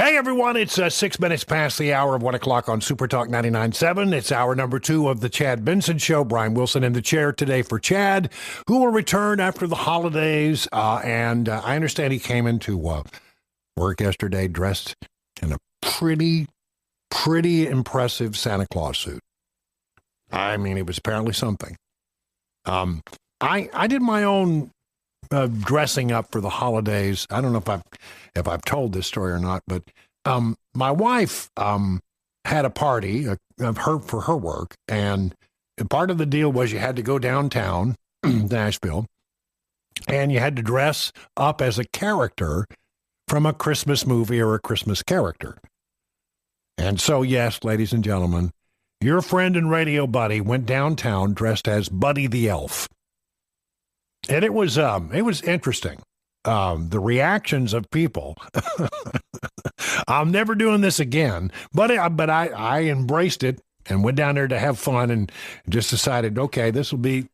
Hey, everyone, it's 6 minutes past the hour of 1 o'clock on Super Talk 99.7. It's hour number 2 of the Chad Benson Show. Brian Wilson in the chair today for Chad, who will return after the holidays. And I understand he came into work yesterday dressed in a pretty impressive Santa Claus suit. I mean, it was apparently something. I did my own dressing up for the holidays. I don't know if I've told this story or not, but my wife had a party for her work, and part of the deal was you had to go downtown Nashville, and you had to dress up as a character from a Christmas movie or a Christmas character. And so, yes, ladies and gentlemen, your friend and radio buddy went downtown dressed as Buddy the Elf. And it was interesting. The reactions of people. I'm never doing this again, but I embraced it and went down there to have fun and just decided, okay, this will be,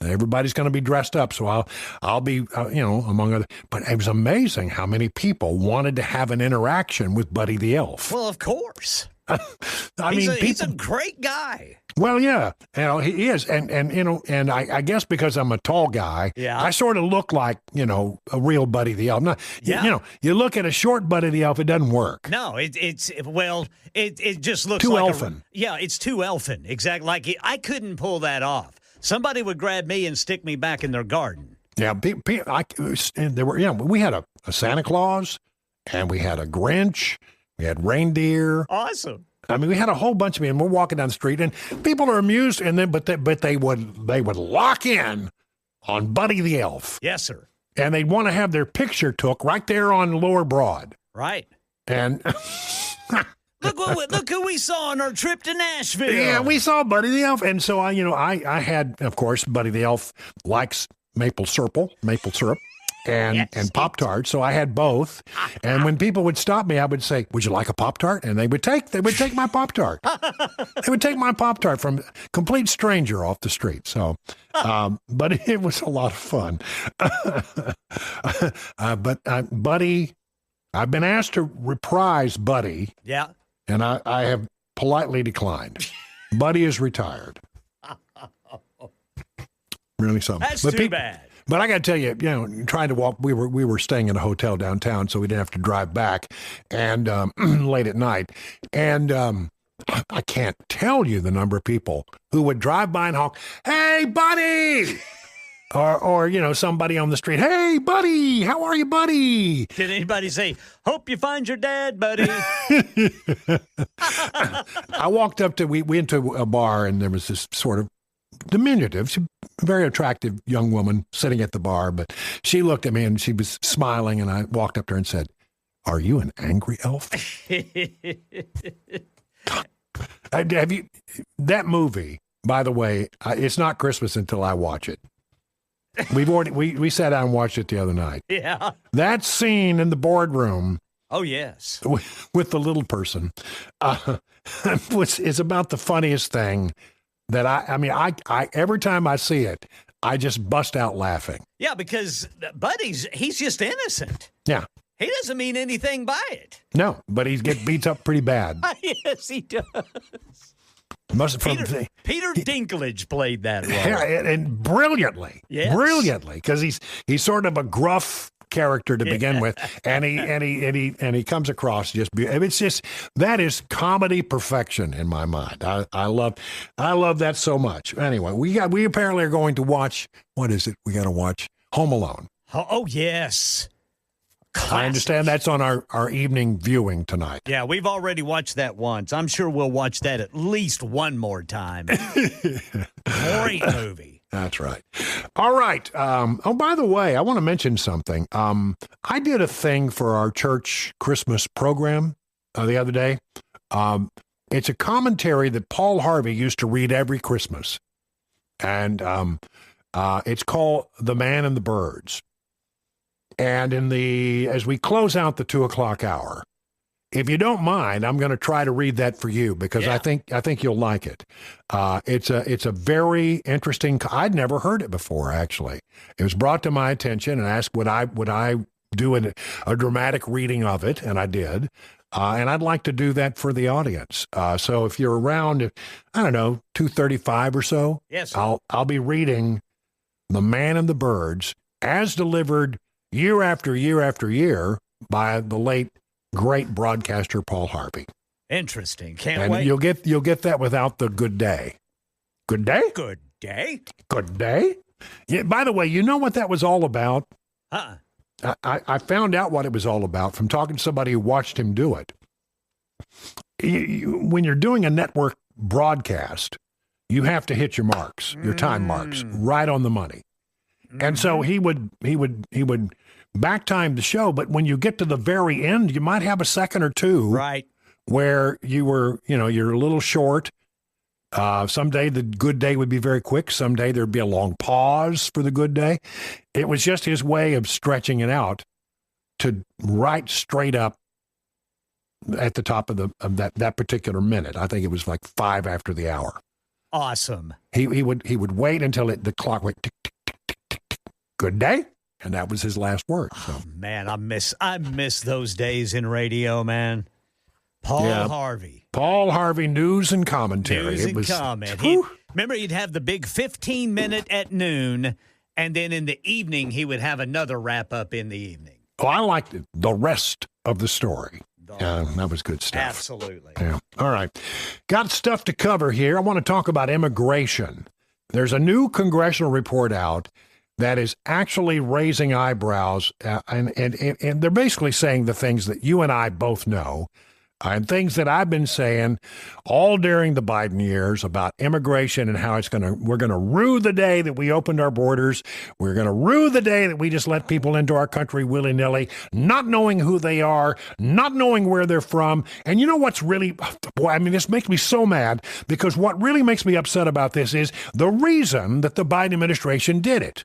everybody's going to be dressed up. So I'll be, among other, but it was amazing how many people wanted to have an interaction with Buddy the Elf. Well, of course. He's a great guy. Well, yeah, he is, and I guess because I'm a tall guy, yeah. I sort of look like a real Buddy the Elf. Not, yeah. You look at a short Buddy the Elf, it doesn't work. No, it just looks too like elfin. It's too elfin. Exactly, like I couldn't pull that off. Somebody would grab me and stick me back in their garden. Yeah, we had a Santa Claus, and we had a Grinch, we had reindeer. Awesome. I mean, we had a whole bunch of them. We're walking down the street, and people are amused, and then but they would lock in on Buddy the Elf. Yes, sir. And they'd want to have their picture took right there on Lower Broad. Right. And look who we saw on our trip to Nashville. Yeah, we saw Buddy the Elf, and so I had, of course, Buddy the Elf likes maple syrup. And Pop-Tarts, so I had both. And when people would stop me, I would say, "Would you like a Pop-Tart?" And they would take my Pop-Tart. They would take my Pop-Tart from a complete stranger off the street. So, but it was a lot of fun. Buddy, I've been asked to reprise Buddy. Yeah. And I have politely declined. Buddy is retired. Really something. That's too bad. But I got to tell you, trying to walk, we were staying in a hotel downtown, so we didn't have to drive back, and late at night. And I can't tell you the number of people who would drive by and honk, "Hey, Buddy!" or somebody on the street, "Hey, Buddy, how are you, Buddy?" Did anybody say, "Hope you find your dad, Buddy"? I walked up we went to a bar, and there was this sort of diminutive, very attractive young woman sitting at the bar, but she looked at me and she was smiling, and I walked up to her and said, "Are you an angry elf?" Have you that movie? By the way, it's not Christmas until I watch it. We sat down and watched it the other night. Yeah, that scene in the boardroom. Oh yes, with the little person, is about the funniest thing. That I every time I see it, I just bust out laughing. Yeah, because he's just innocent. Yeah. He doesn't mean anything by it. No, but he gets beat up pretty bad. Yes, he does. Peter Dinklage played that role. Yeah, and brilliantly. Yes. Brilliantly, because he's sort of a gruff character to begin with, and he comes across that is comedy perfection in my mind. I love that so much. Anyway, we apparently are going to watch, what is it? We got to watch Home Alone. Oh yes. Classic. I understand that's on our evening viewing tonight. Yeah, we've already watched that once. I'm sure we'll watch that at least one more time. Great movie. That's right. All right. By the way, I want to mention something. I did a thing for our church Christmas program the other day. It's a commentary that Paul Harvey used to read every Christmas. And it's called The Man and the Birds. And as we close out the 2:00 hour, if you don't mind, I'm going to try to read that for you because I think you'll like it. It's a very interesting. I'd never heard it before. Actually, it was brought to my attention and asked would I do a dramatic reading of it, and I did. And I'd like to do that for the audience. So if you're around, I don't know, 2:35 or so, Yes, I'll be reading The Man and the Birds as delivered year after year after year by the late great broadcaster Paul Harvey. Interesting. Can't And wait. you'll get that without the good day. Good day? Good day. Good day? Yeah, by the way, you know what that was all about? I found out what it was all about from talking to somebody who watched him do it. When you're doing a network broadcast, you have to hit your marks, your time marks, right on the money. And so he would back time the show, but when you get to the very end, you might have a second or two Right. where you're a little short. Someday the good day would be very quick. Someday there'd be a long pause for the good day. It was just his way of stretching it out to right straight up at the top of that particular minute. I think it was like 5 after the hour. Awesome. He would wait until the clock went tick, tick, tick, tick, tick, tick. Good day. And that was his last word. So. Oh, man, I miss those days in radio, man. Paul Harvey, news and commentary. Remember, he'd have the big 15-minute at noon, and then in the evening, he would have another wrap-up in the evening. Oh, I liked it. The rest of the story. That was good stuff. Absolutely. Yeah. All right. Got stuff to cover here. I want to talk about immigration. There's a new congressional report out that is actually raising eyebrows, and they're basically saying the things that you and I both know, and things that I've been saying all during the Biden years about immigration and how we're going to rue the day that we opened our borders. We're going to rue the day that we just let people into our country willy-nilly, not knowing who they are, not knowing where they're from. And you know what's really, boy, I mean, this makes me so mad, because what really makes me upset about this is the reason that the Biden administration did it.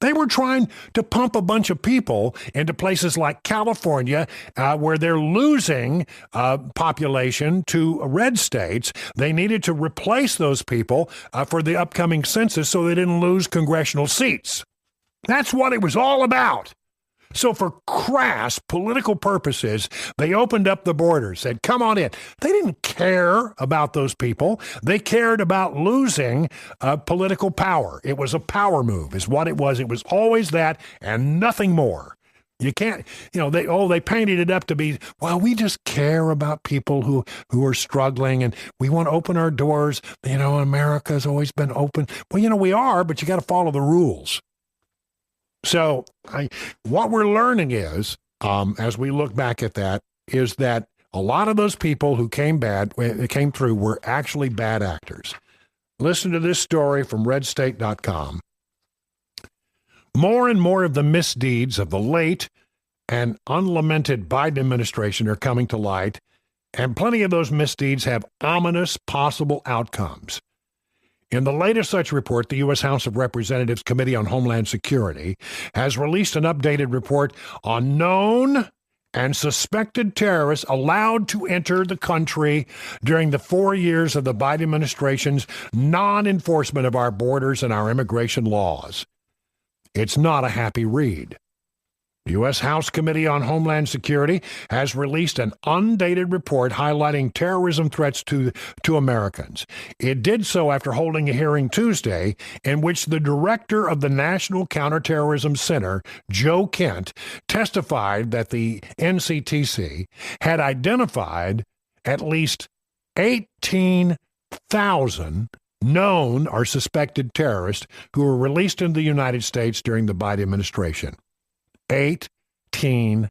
They were trying to pump a bunch of people into places like California, where they're losing population to red states. They needed to replace those people for the upcoming census so they didn't lose congressional seats. That's what it was all about. So for crass political purposes, they opened up the borders, said, come on in. They didn't care about those people. They cared about losing political power. It was a power move is what it was. It was always that and nothing more. You can't, they painted it up to be, well, we just care about people who are struggling and we want to open our doors. America's always been open. Well, we are, but you got to follow the rules. So what we're learning is, as we look back at that, is that a lot of those people who came through were actually bad actors. Listen to this story from redstate.com. More and more of the misdeeds of the late and unlamented Biden administration are coming to light, and plenty of those misdeeds have ominous possible outcomes. In the latest such report, the U.S. House of Representatives Committee on Homeland Security has released an updated report on known and suspected terrorists allowed to enter the country during the 4 years of the Biden administration's non-enforcement of our borders and our immigration laws. It's not a happy read. The U.S. House Committee on Homeland Security has released an undated report highlighting terrorism threats to Americans. It did so after holding a hearing Tuesday in which the director of the National Counterterrorism Center, Joe Kent, testified that the NCTC had identified at least 18,000 known or suspected terrorists who were released into the United States during the Biden administration. 18,000.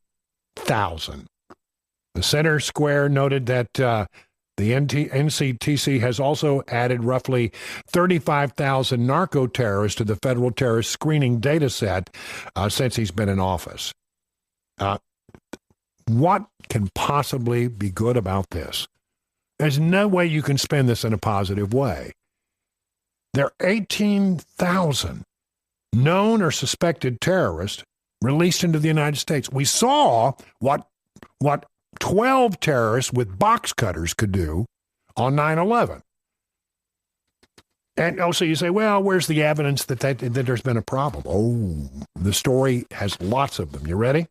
The Center Square noted that the NCTC has also added roughly 35,000 narco-terrorists to the federal terrorist screening data set since he's been in office. What can possibly be good about this? There's no way you can spin this in a positive way. There are 18,000 known or suspected terrorists released into the United States. We saw what 12 terrorists with box cutters could do on 9/11. And also you say, well, where's the evidence that there's been a problem? Oh, the story has lots of them. You ready?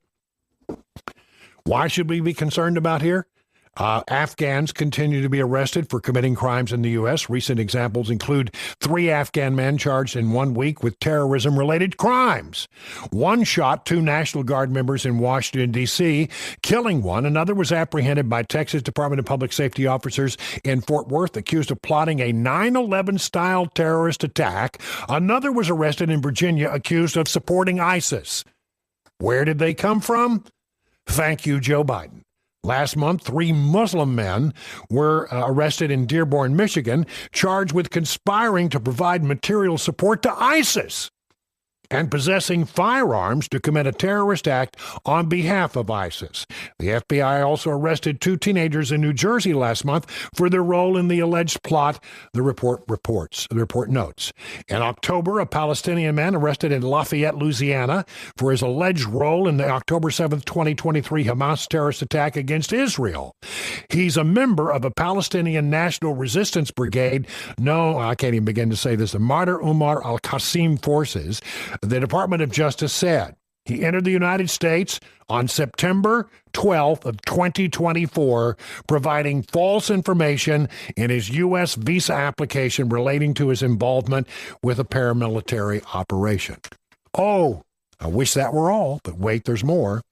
Why should we be concerned about here? Afghans continue to be arrested for committing crimes in the U.S. Recent examples include 3 Afghan men charged in 1 week with terrorism-related crimes. One shot 2 National Guard members in Washington, D.C., killing one. Another was apprehended by Texas Department of Public Safety officers in Fort Worth, accused of plotting a 9/11-style terrorist attack. Another was arrested in Virginia, accused of supporting ISIS. Where did they come from? Thank you, Joe Biden. Last month, 3 Muslim men were arrested in Dearborn, Michigan, charged with conspiring to provide material support to ISIS and possessing firearms to commit a terrorist act on behalf of ISIS. The FBI also arrested 2 teenagers in New Jersey last month for their role in the alleged plot, the report notes. In October, a Palestinian man arrested in Lafayette, Louisiana, for his alleged role in the October 7th, 2023 Hamas terrorist attack against Israel. He's a member of a Palestinian National Resistance Brigade, I can't even begin to say this, the Martyr Umar al-Qasim forces. The Department of Justice said he entered the United States on September 12th of 2024, providing false information in his U.S. visa application relating to his involvement with a paramilitary operation. Oh, I wish that were all, but wait, there's more.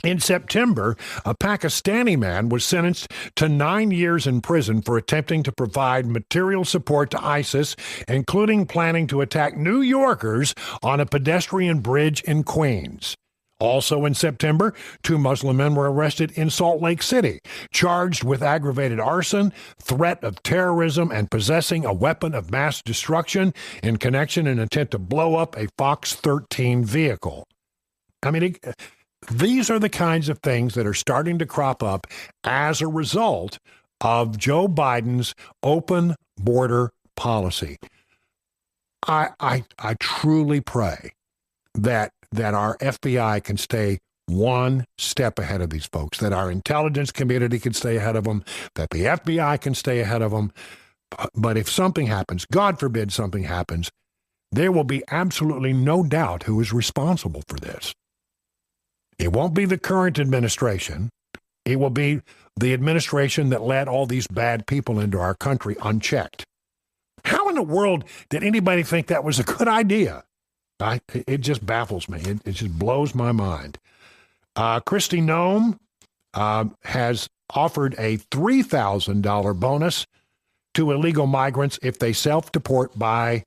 In September, a Pakistani man was sentenced to 9 years in prison for attempting to provide material support to ISIS, including planning to attack New Yorkers on a pedestrian bridge in Queens. Also in September, 2 Muslim men were arrested in Salt Lake City, charged with aggravated arson, threat of terrorism, and possessing a weapon of mass destruction in connection in an attempt to blow up a Fox 13 vehicle. These are the kinds of things that are starting to crop up as a result of Joe Biden's open border policy. I truly pray that our FBI can stay one step ahead of these folks, that our intelligence community can stay ahead of them, that the FBI can stay ahead of them. But if something happens, God forbid something happens, there will be absolutely no doubt who is responsible for this. It won't be the current administration. It will be the administration that let all these bad people into our country unchecked. How in the world did anybody think that was a good idea? It just baffles me. It just blows my mind. Kristi Noem has offered a $3,000 bonus to illegal migrants if they self-deport by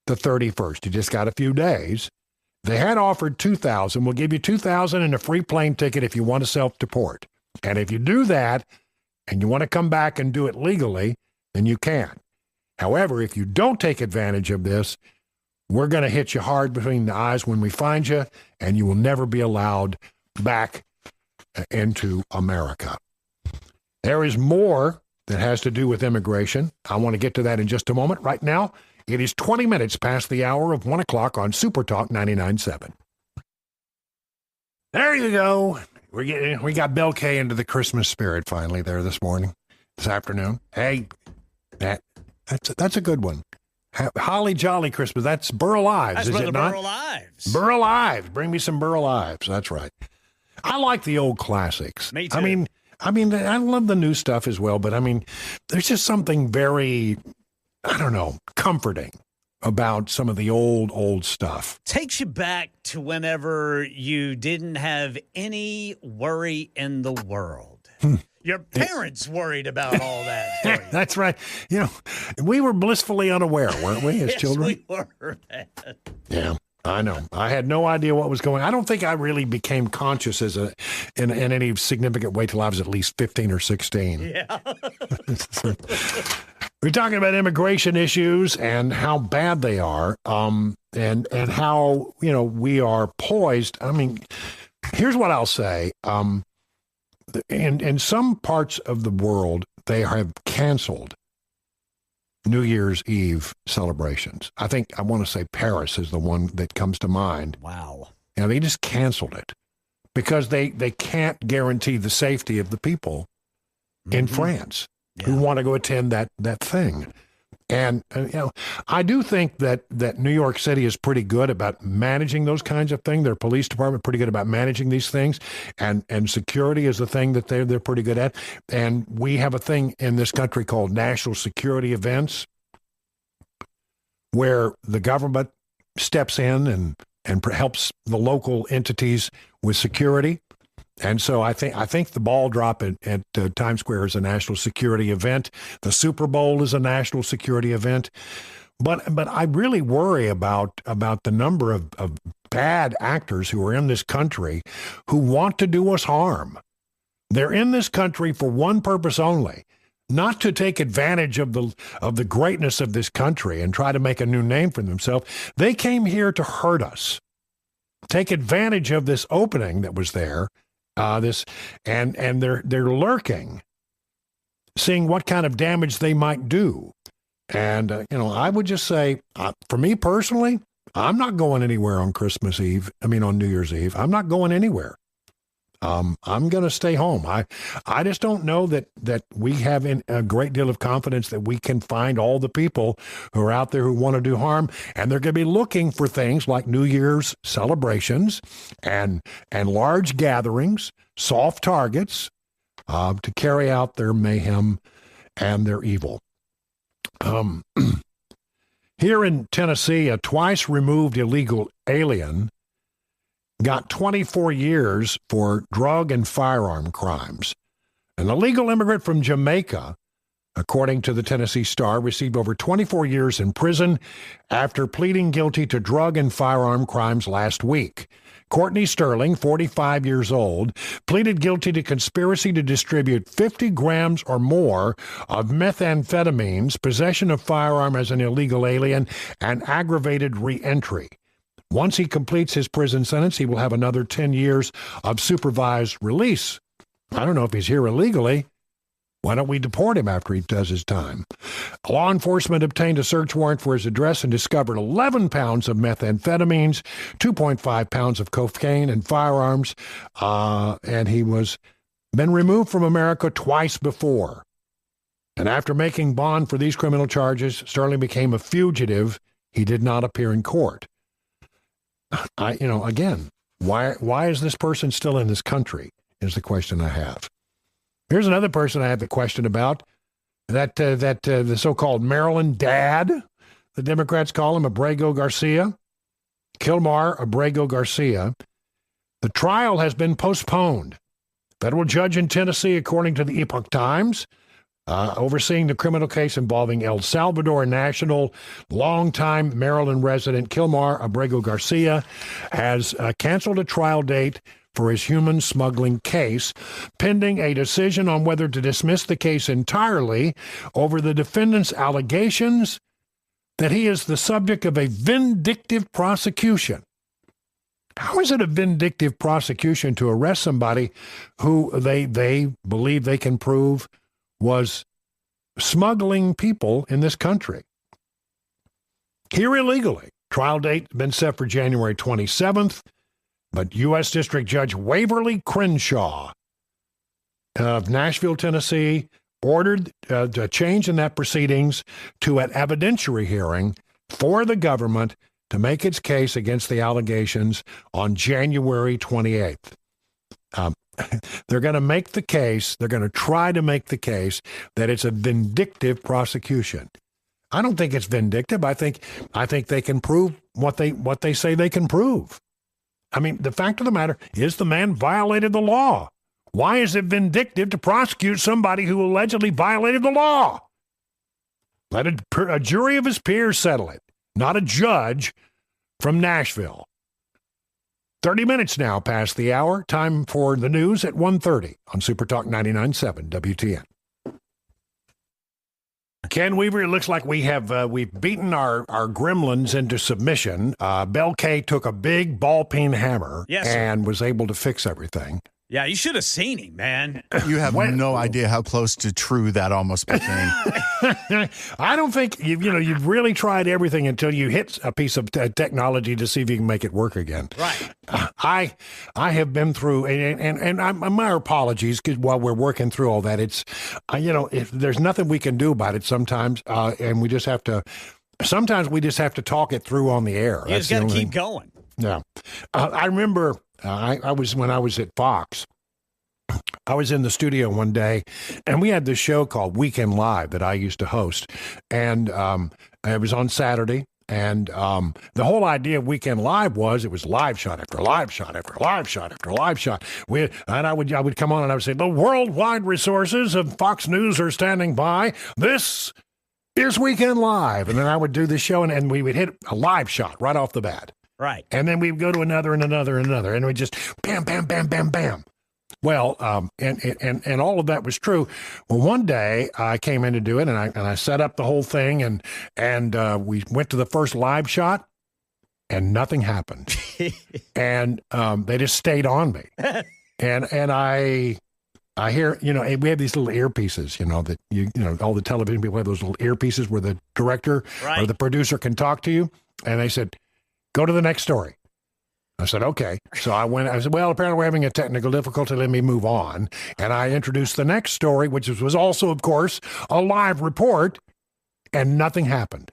the 31st. You just got a few days. They had offered $2,000. We'll give you $2,000 and a free plane ticket if you want to self-deport. And if you do that and you want to come back and do it legally, then you can. However, if you don't take advantage of this, we're going to hit you hard between the eyes when we find you, and you will never be allowed back into America. There is more that has to do with immigration. I want to get to that in just a moment. Right now, it is 20 minutes past the hour of 1 o'clock on Super Talk 99.7. There you go. We got Bill K into the Christmas spirit finally there this afternoon. Hey, that's a good one. Holly Jolly Christmas. That's Burl Ives, is it not? Burl Ives. Burl Ives. Bring me some Burl Ives. That's right. I like the old classics. Me too. I mean, I love the new stuff as well, but there's just something very, comforting about some of the old stuff. Takes you back to whenever you didn't have any worry in the world. Your parents worried about all that for you. That's right. We were blissfully unaware, weren't we, as children? Yes, we were. Yeah, I know. I had no idea what was going on. I don't think I really became conscious in any significant way till I was at least 15 or 16. Yeah. We're talking about immigration issues and how bad they are, and how, we are poised. Here's what I'll say. In some parts of the world, they have canceled New Year's Eve celebrations. I want to say Paris is the one that comes to mind. Wow. They just canceled it because they can't guarantee the safety of the people in France who want to go attend that thing. And I do think that New York City is pretty good about managing those kinds of things. Their police department pretty good about managing these things, and security is the thing that they're pretty good at. And we have a thing in this country called national security events, where the government steps in and helps the local entities with security. And so I think the ball drop at Times Square is a national security event. The Super Bowl is a national security event. But I really worry about the number of bad actors who are in this country who want to do us harm. They're in this country for one purpose only, not to take advantage of the greatness of this country and try to make a new name for themselves. They came here to hurt us, take advantage of this opening that was there. And they're lurking, seeing what kind of damage they might do. And I would just say, for me personally, I'm not going anywhere on Christmas Eve. I mean, on New Year's Eve, I'm not going anywhere. I'm going to stay home. I just don't know that we have a great deal of confidence that we can find all the people who are out there who want to do harm, and they're going to be looking for things like New Year's celebrations and large gatherings, soft targets, to carry out their mayhem and their evil. Here in Tennessee, a twice removed illegal alien got 24 years for drug and firearm crimes. An illegal immigrant from Jamaica, according to the Tennessee Star, received over 24 years in prison after pleading guilty to drug and firearm crimes last week. Courtney Sterling, 45 years old, pleaded guilty to conspiracy to distribute 50 grams or more of methamphetamines, possession of firearm as an illegal alien, and aggravated re-entry. Once he completes his prison sentence, he will have another 10 years of supervised release. I don't know if he's here illegally. Why don't we deport him after he does his time? Law enforcement obtained a search warrant for his address and discovered 11 pounds of methamphetamines, 2.5 pounds of cocaine, and firearms. And he was been removed from America twice before. And after making bond for these criminal charges, Sterling became a fugitive. He did not appear in court. Again, why is this person still in this country is the question I have. Here's another person I have a question about, the so-called Maryland dad, the Democrats call him Abrego Garcia, Kilmar Abrego Garcia. The trial has been postponed. Federal judge in Tennessee, according to the Epoch Times, overseeing the criminal case involving El Salvador national, longtime Maryland resident Kilmar Abrego Garcia, has canceled a trial date for his human smuggling case, pending a decision on whether to dismiss the case entirely over the defendant's allegations that he is the subject of a vindictive prosecution. How is it a vindictive prosecution to arrest somebody who they believe they can prove was smuggling people in this country here illegally? Trial date been set for January 27th, but U.S. District Judge Waverly Crenshaw of Nashville, Tennessee, ordered a change in that proceedings to an evidentiary hearing for the government to make its case against the allegations on January 28th. They're going to make the case, they're going to try to make the case that it's a vindictive prosecution. I don't think it's vindictive. I think they can prove what they say they can prove. I mean, the fact of the matter is the man violated the law. Why is it vindictive to prosecute somebody who allegedly violated the law? Let a jury of his peers settle it, not a judge from Nashville. 30 minutes now past the hour. Time for the news at 1:30 on Super Talk 99.7 WTN. Ken Weaver, it looks like we've beaten our gremlins into submission. Bell K took a big ball peen hammer and was able to fix everything. Yeah, you should have seen him, man. You have no idea how close to true that almost became. I don't think you've really tried everything until you hit a piece of technology to see if you can make it work again. Right. I have been through, and my apologies, because while we're working through all that, it's if there's nothing we can do about it sometimes, and we just have to. Sometimes we just have to talk it through on the air. You just got to keep going. Yeah, I remember. When I was at Fox, I was in the studio one day, and we had this show called Weekend Live that I used to host, and it was on Saturday. And the whole idea of Weekend Live was it was live shot after live shot after live shot after live shot. I would come on and I would say, the worldwide resources of Fox News are standing by. This is Weekend Live, and then I would do the show, and we would hit a live shot right off the bat. Right. And then we'd go to another and another and another, and we just bam, bam, bam, bam, bam. Well, and all of that was true. Well, one day I came in to do it, and I set up the whole thing, and we went to the first live shot, and nothing happened. And they just stayed on me. And I hear, we have these little earpieces, that all the television people have those little earpieces where the director or the producer can talk to you. And they said, go to the next story. I said, okay. So I said, well, apparently we're having a technical difficulty. Let me move on. And I introduced the next story, which was also, of course, a live report, and nothing happened.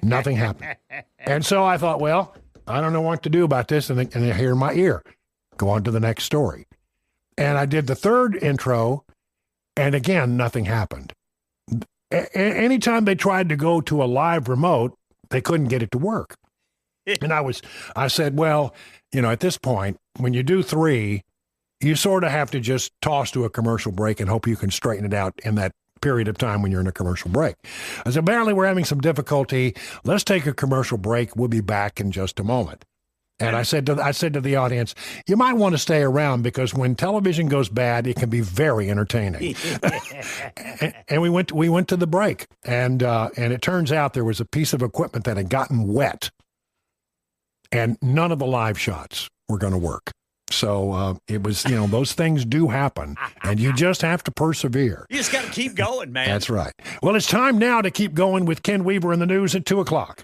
Nothing happened. And so I thought, well, I don't know what to do about this. And they hear in my ear, go on to the next story. And I did the third intro, and again, nothing happened. Anytime they tried to go to a live remote, they couldn't get it to work. And I said, well, at this point, when you do 3, you sort of have to just toss to a commercial break and hope you can straighten it out in that period of time when you're in a commercial break. I said, apparently we're having some difficulty. Let's take a commercial break. We'll be back in just a moment. And I said to the audience, you might want to stay around because when television goes bad, it can be very entertaining. And we went to the break, and it turns out there was a piece of equipment that had gotten wet, and none of the live shots were going to work. So it was, those things do happen, and you just have to persevere. You just got to keep going, man. That's right. Well, it's time now to keep going with Ken Weaver in the news at 2:00.